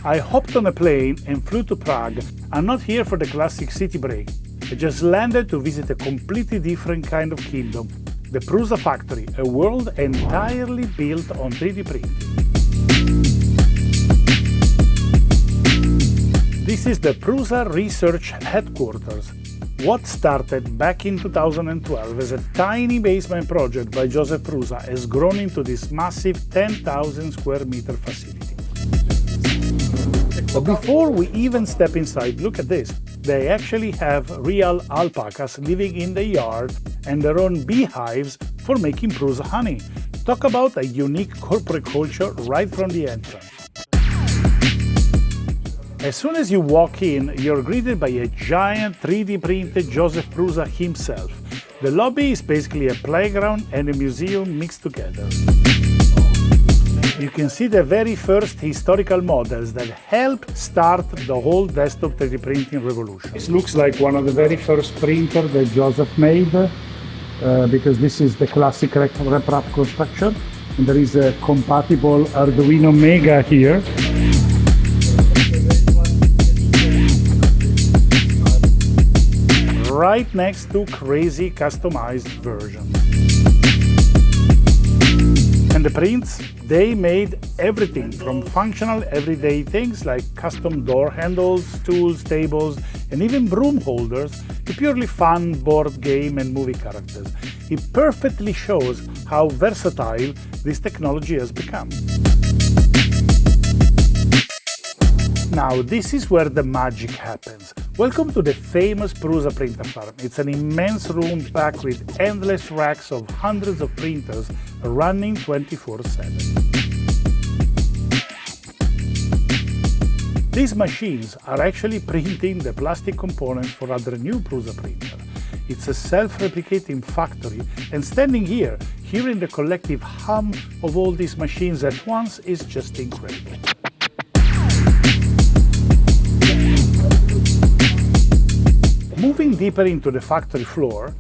I hopped on a plane and flew to Prague. I'm not here for the classic city break. I just landed to visit a completely different kind of kingdom, the Prusa factory, a world entirely built on 3D printing. This is the Prusa Research Headquarters. What started back in 2012 as a tiny basement project by Josef Prusa has grown into this massive 10,000 square meter facility. But before we even step inside, look at this. They actually have real alpacas living in the yard and their own beehives for making Prusa honey. Talk about a unique corporate culture right from the entrance. As soon as you walk in, you're greeted by a giant 3D printed Josef Prusa himself. The lobby is basically a playground and a museum mixed together. You can see the very first historical models that helped start the whole desktop 3D printing revolution. This looks like one of the very first printers that Josef made, because this is the classic wrap construction. And there is a compatible Arduino Mega here. Right next to crazy customized versions. And the prints, they made everything from functional everyday things like custom door handles, stools, tables, and even broom holders to purely fun board game and movie characters. It perfectly shows how versatile this technology has become. Now, this is where the magic happens. Welcome to the famous Prusa printer farm. It's an immense room packed with endless racks of hundreds of printers running 24/7. These machines are actually printing the plastic components for other new Prusa printer. It's a self-replicating factory, and standing here, hearing the collective hum of all these machines at once is just incredible. Moving deeper into the factory floor,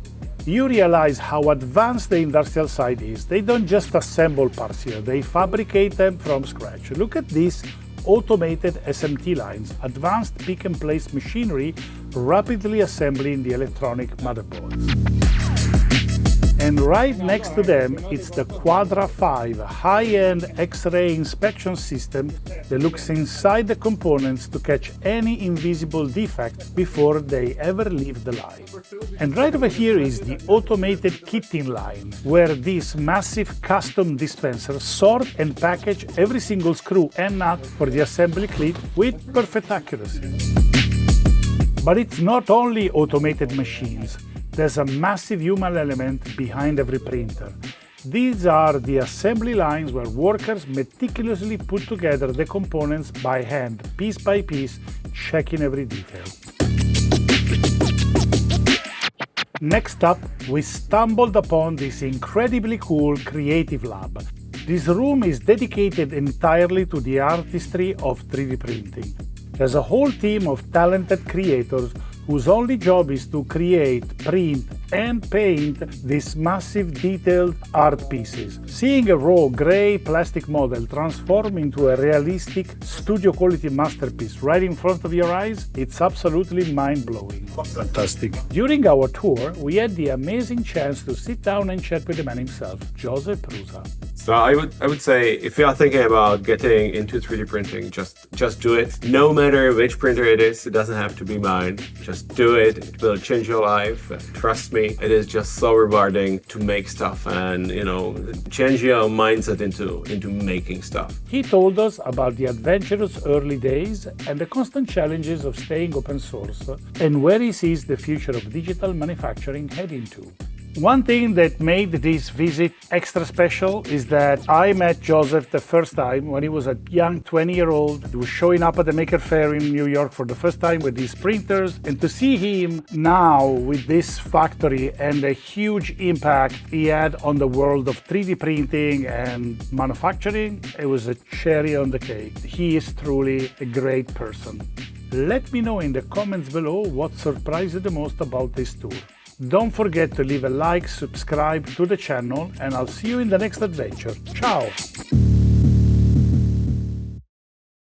you realize how advanced the industrial side is. They don't just assemble parts here, they fabricate them from scratch. Look at these automated SMT lines, advanced pick-and-place machinery rapidly assembling the electronic motherboards. And right next to them, it's the Quadra 5 high-end X-ray inspection system that looks inside the components to catch any invisible defect before they ever leave the line. And right over here is the automated kitting line, where these massive custom dispensers sort and package every single screw and nut for the assembly kit with perfect accuracy. But it's not only automated machines. There's a massive human element behind every printer. These are the assembly lines where workers meticulously put together the components by hand, piece by piece, checking every detail. Next up, we stumbled upon this incredibly cool creative lab. This room is dedicated entirely to the artistry of 3D printing. There's a whole team of talented creators whose only job is to create, print, and paint these massive detailed art pieces. Seeing a raw gray plastic model transform into a realistic studio quality masterpiece right in front of your eyes, it's absolutely mind-blowing. Fantastic. During our tour, we had the amazing chance to sit down and chat with the man himself, Josef Prusa. So I would say, if you are thinking about getting into 3D printing, just do it. No matter which printer it is, it doesn't have to be mine. Just do it. It will change your life. Trust me, it is just so rewarding to make stuff and, change your mindset into making stuff. He told us about the adventurous early days and the constant challenges of staying open source and where he sees the future of digital manufacturing heading to. One thing that made this visit extra special is that I met Josef the first time when he was a young 20-year-old who was showing up at the Maker Faire in New York for the first time with these printers, and to see him now with this factory and the huge impact he had on the world of 3D printing and manufacturing, it was a cherry on the cake. He is truly a great person. Let me know in the comments below what surprised you the most about this tour. Don't forget to leave a like, subscribe to the channel, and I'll see you in the next adventure. Ciao!